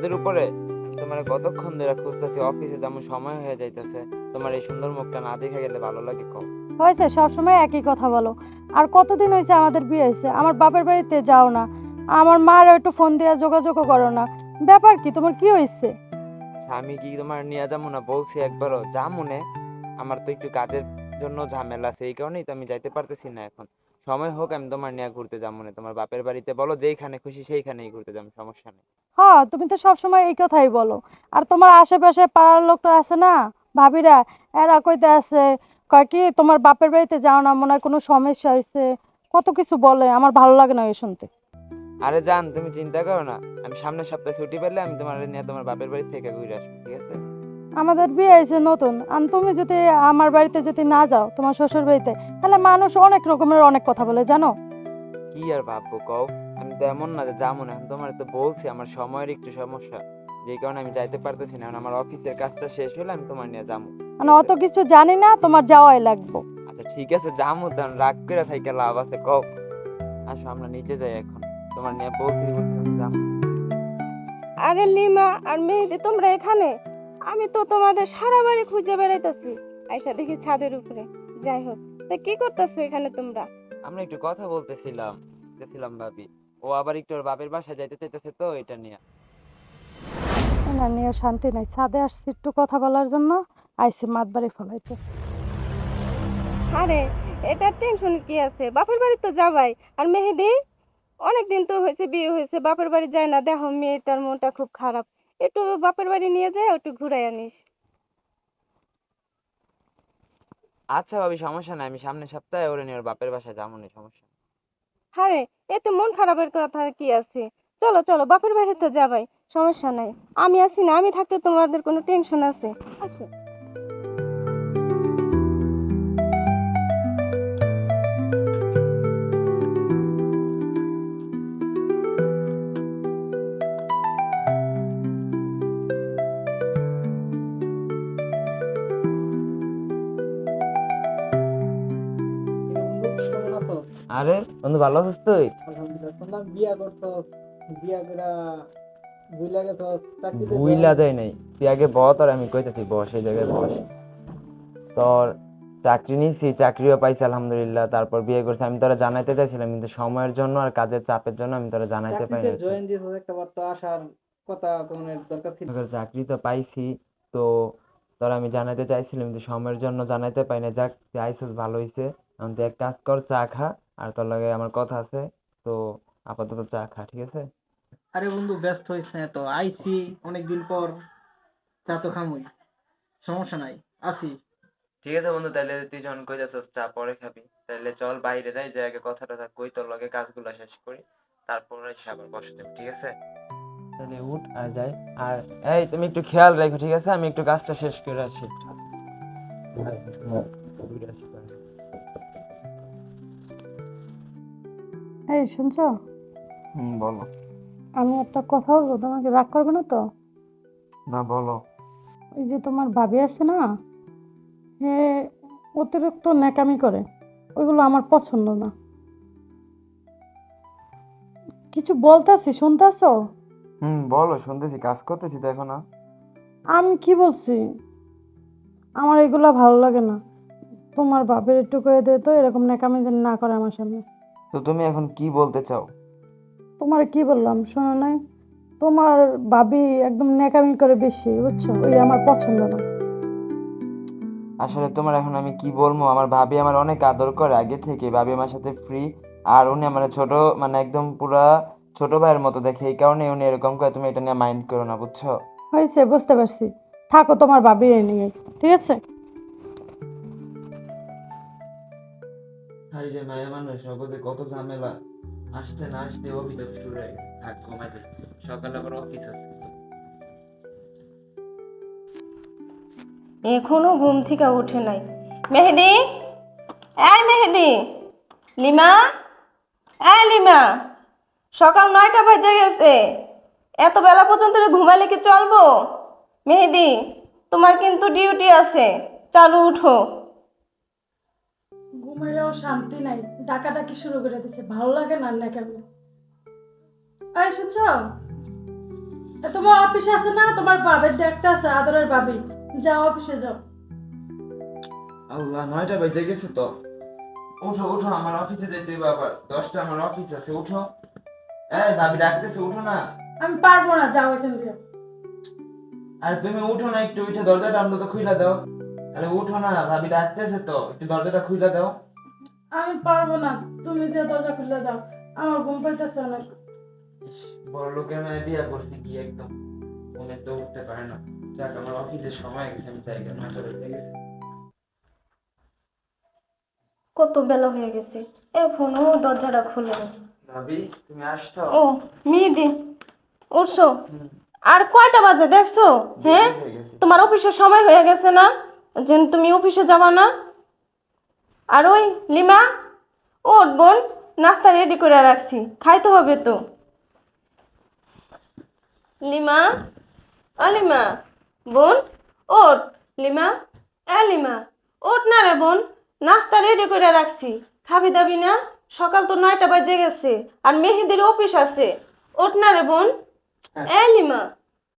ছাদের উপরে? আমি তোমার কতক্ষণ ধরে খুঁজতেছি, অফিসে যেমন সময় হয়ে যাইতেছে। তোমার এই সুন্দর মুখটা না দেখে গেলে ভালো লাগে কও? হয়েছে, সবসময় একই কথা বলো। আর কতদিন হয়েছে আমাদের বিয়ে হয়েছে, আমার বাপের বাড়িতে যাও না, আমার মার একটু ফোন দিয়ে যোগাযোগও করো না। ব্যাপার কি, তোমার কি হয়েছে? আচ্ছা, আমি কি তোমার নিয়ে যাবো না বলছি একবারও? যামুনে, আমার তো একটু কাজের জন্য ঝামেলা আছে, এই কারণেই তো আমি যাইতে পারতেছি না এখন। সময় হোক, আমি তোমার নিয়ে ঘুরতে যাবো না। তোমার বাপের বাড়িতে বলো যেইখানে খুশি সেইখানেই ঘুরতে যাবো, সমস্যা নেই। হ্যাঁ, তুমি তো সবসময় এই কথাই বলো। আর তোমার আশেপাশে পাড়ার লোকটা আছে না, ভাবিরা, এরা কইতে আছে, কয় কি তোমার বাপের বাড়িতে যাও না, মনে হয় কোনো সমস্যা হয়েছে, কত কিছু বলে, আমার ভালো লাগে না এই শুনতে। আরে জান, তুমি চিন্তা করো না, আমি সামনের সপ্তাহে ছুটি পেলে আমি তোমার নিয়ে তোমার বাপের বাড়ি থেকে ঘুরে আসবো, ঠিক আছে? আমাদের বিয়ে হয়েছে নতুন, আর তুমি যদি আমার বাড়িতে যদি না যাও, তোমার শ্বশুর বাড়িতে, তাহলে মানুষ অনেক রকমের অনেক কথা বলে, জানো। কি আর ভাববো কও? আমি তো এমন না যে যাবো না, এখন তোমার তো বলছি আমার সময়ের একটু সমস্যা, যেই কারণে আমি যাইতে পারতেছি না। এখন আমার অফিসের কাজটা শেষ হলে আমি তোমার নিয়ে যাবো, ঠিক মানে আছে? অত কিছু জানি না, তোমার যাওয়াই লাগবে। আচ্ছা ঠিক আছে, যাবো, তখন রাগ করে থাইকে লাভ আছে কও? আসো আমরা নিচে যাই এখন, তোমার নিয়ে বলছি বলছি আমি যাবো। আরে লিমা আর মেহেদি, তোমরা এখানে? আমি তো তোমাদের সারা বাড়ি খুঁজে বেড়াইতেছি, আয়সা দেখি ছাদের উপরে। যাই হোক, তা কি করতেছো এখানে তোমরা? আমরা একটু কথা বলতেছিলাম ভাবি। ও আবার একটু ওর বাপের বাসায় যাইতে চাইতেছে, তো এটা নিয়ে। না নিয়ে শান্তি নাই, ছাদে আসছি একটু কথা বলার জন্য, আইসি মাতবাড়ি ফলাইতে। আরে, এটা টেনশন কি আছে, বাপের বাড়ি তো যাবাই। আর মেহেদি, অনেকদিন তো হয়েছে বিয়ে হয়েছে, বাপের বাড়ি যায় না, দেখো মেয়েটার মনটা খুব খারাপ। একটু বাপের বাড়ি নিয়ে যায়, একটু ঘুরাই আনিস। আচ্ছা ভাবি, সমস্যা নাই, আমি সামনের সপ্তাহে ওরে নিয়ে ওর বাপের বাসায় যাবো না, সমস্যা নেই। আরে, এতে মন খারাপের কথা কি আছে? চলো চলো, বাপের বাড়ি তো যাবাই, সমস্যা নাই। আমি আছি না, আমি থাকতে তোমাদের কোনো টেনশন আছে? আচ্ছা। কিরে বন্ধু, কেমন আছো? আরে বন্ধু, ভালো আছিস তুই? আলহামদুলিল্লাহ। শুনলাম বিয়া করছো, বিয়া করে বুইলা গেছো, চাকরিতে জয়েন। বুইলা যায় নাই, তুই আগে বস, আর আমি কইতেছি বস, এই জায়গায় বস। তোর চাকরি নিয়েছি, চাকরিও পাইছি আলহামদুলিল্লাহ, তারপর বিয়ে করছি। আমি তোরা জানাইতে চাইছিলাম, কিন্তু সময়ের জন্য আর কাজের চাপের জন্য আমি তোরা জানাইতে পারি চাকরিতে না। জয়েন দিয়েছো, একটা বার তো আসার কথা তোমার দরকার ছিল। চাকরি তো পাইছি, তো তোরা আমি জানাইতে চাইছিলাম, কিন্তু সময়ের জন্য জানাইতে পাই না। যাক, তুই আইসিস ভালো হইছে। এখন তুই এক কাজ কর, চা খা, আর তোর লগে আমার কথা আছে। তো আপাতত চা খা, ঠিক আছে? আরে বন্ধু, ব্যস্ত হইস না, তো আইছি অনেকদিন পর, চা তো খামুই, সমস্যা নাই, আসি। ঠিক আছে বন্ধু, তাহলে তুই যখন কইতাছস চা পরে খাবি, তাহলে চল বাইরে যাই, যে আগে কথাটা কই, তোর লগে কাজগুলো শেষ করি, তারপরে আবার বসে যাবো, ঠিক আছে? তাহলে উঠ আর যাই। আর এই, তুমি একটু খেয়াল রাখো, ঠিক আছে? আমি একটু কাজটা শেষ করে আসি। ঘুরে আসি তাহলে। এই শুনছো, বলো। আমি একটা কথা বলবো, তোমাকে রাগ করবে না তো? না, বলো। ওই যে তোমার ভাবি আছে না, সে অতিরিক্ত ন্যাকামি করে, ওইগুলো আমার পছন্দ না। কিছু বলতেছি, শুনতেছো? বলো, শুনতেছি, কাজ করতেছি তো এখন। আমি কি বলছি, আমার এগুলা ভালো লাগে না। তোমার বাপের একটু করে দে তো, এরকম ন্যাকামি যেন না করে আমার সামনে। তো তুমি এখন কি বলতে চাও? তোমার কি বললাম, শোনো নাই? তোমার ভাবি একদম ন্যাকামি করে বেশি, বুঝছো, ওই আমার পছন্দ না। আসলে তোমার এখন আমি কি বলবো, আমার ভাবি আমার অনেক আদর করে আগে থেকে, ভাবি আমার সাথে ফ্রি। আর উনি আমার ছোট, মানে একদম পুরা ছোট ভাইয়ের মতো দেখে, এই কারণে উনি এরকম করে। তুমি এটা নিয়ে মাইন্ড করো না, বুঝছো? হয়েছে, বুঝতে পারছি, থাকো তোমার ভাবি নিয়ে, ঠিক আছে। হাই রে মায়া মানুষ, জগতে কত ঝামেলা, আসতে না আসতে অভিযোগ শুরু হয়ে গেছে। থাক, ঘুমাই যাই, সকালে আবার অফিস আছে। এখনো ঘুম থেকে ওঠে নাই। মেহেদি, এই মেহেদি, লিমা, এই লিমা, সকাল 9টা বাজে গেছে, এত বেলা পর্যন্ত ঘুমালে কি চলবো? মেহেদি, তোমার কিন্তু ডিউটি আছে, চালু উঠো। ঘুমাইয়াও শান্তি নাই, ডাকাডাকি শুরু করে দিছে, ভালো লাগে না ন্যাকামি। এই শুনছো, তোমার অফিসে আছে না, তোমার বাবার ডাকতে আছে, আদরের ভাবি। যাও অফিসে যাও। আল্লাহ, 9টা বেজে গেছে তো। উঠো উঠো, আমার অফিসে যেতে হবে আবার। 10টা আমার অফিস আছে, উঠো। এই ভাবি ডাকতেছে, উঠো না। আমি পারবো না, যাও এখান থেকে। আরে তুমি উঠো না, একটু উঠে দরজাটা অন্তত খুইলা দাও। আরে উঠো না, ভাবি ডাকতেছে তো, একটু দরজাটা খুইলা দাও। আমি পারবো না, তুমি যে দরজা খুলে দাও, আমার ঘুম পাইতেছে অনেক। ইস, বড় লোকের মেয়ে বিয়ে করছি কি একদম ঘুমে তো উঠতে পারে না। যাক, আমার অফিসের সময় গেছে, আমি যাই, 9টা বেজে গেছে। কত বেলা হয়ে গেছে, এখনো দরজাটা খুলে না। ভাবি তুমি আসছো? ও মেহেদি, উঠছো? আর কয়টা বাজে দেখছো? হ্যাঁ, দেরি হয়ে গেছে। তোমার অফিসের সময় হয়ে গেছে না, যে তুমি অফিসে যাবা না? আর ওই লিমা, ওঠ বোন, নাস্তা রেডি করে রাখছি, খাইতে হবে তো। লিমা, ও লিমা, বোন ওঠ। লিমা, এ লিমা, ওঠ না রে বোন, নাস্তা রেডি করে রাখছি, খাবি দাবি না? সকাল তো 9টা বাজে গেছে, আর মেহেদির অফিস আছে। ওঠ না রে বোন। এ লিমা।